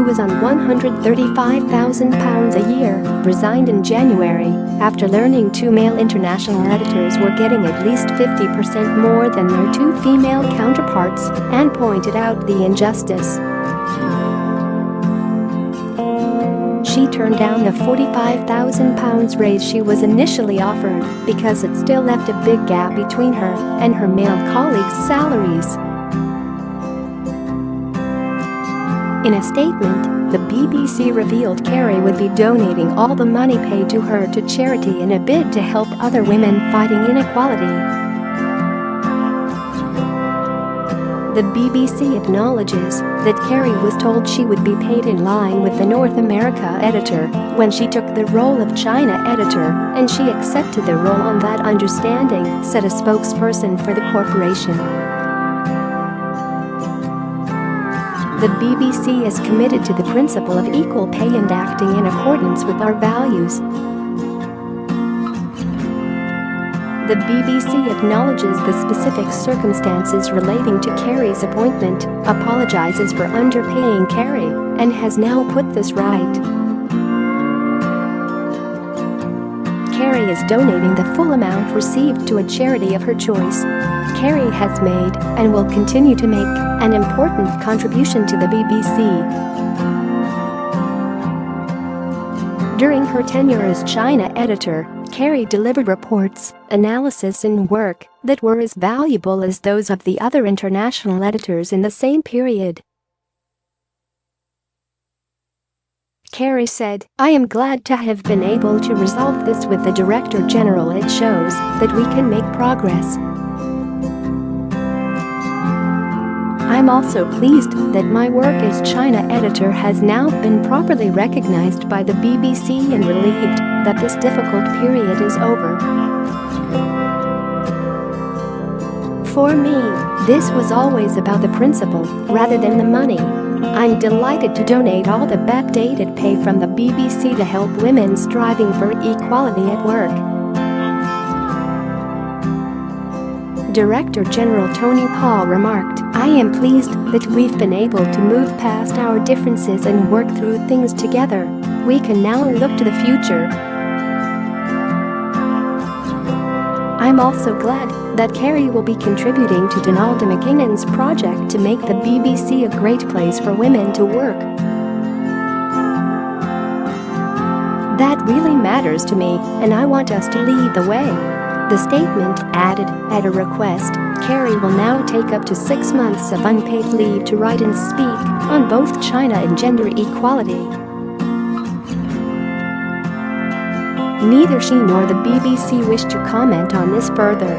was on £135,000 a year, resigned in January after learning two male international editors were getting at least 50% more than their two female counterparts, and pointed out the injustice. She turned down the £45,000 raise she was initially offered because it still left a big gap between her and her male colleagues' salaries. In a statement, the BBC revealed Carrie would be donating all the money paid to her to charity in a bid to help other women fighting inequality. The BBC acknowledges that Carrie was told she would be paid in line with the North America editor when she took the role of China editor, and she accepted the role on that understanding, said a spokesperson for the corporation. The BBC is committed to the principle of equal pay and acting in accordance with our values. The BBC acknowledges the specific circumstances relating to Carrie's appointment, apologizes for underpaying Carrie, and has now put this right. Carrie is donating the full amount received to a charity of her choice. Carrie has made, and will continue to make, an important contribution to the BBC. During her tenure as China editor, Carrie delivered reports, analysis and work that were as valuable as those of the other international editors in the same period. Carrie said, "I am glad to have been able to resolve this with the Director General. It shows that we can make progress. I'm also pleased that my work as China editor has now been properly recognized by the BBC and relieved that this difficult period is over. For me, this was always about the principle rather than the money. I'm delighted to donate all the backdated pay from the BBC to help women striving for equality at work." Director General Tony Paul remarked, "I am pleased that we've been able to move past our differences and work through things together. We can now look to the future. I'm also glad that Carrie will be contributing to Donalda McKinnon's project to make the BBC a great place for women to work. That really matters to me, and I want us to lead the way." The statement added, at a request, Carrie will now take up to 6 months of unpaid leave to write and speak on both China and gender equality. Neither she nor the BBC wish to comment on this further.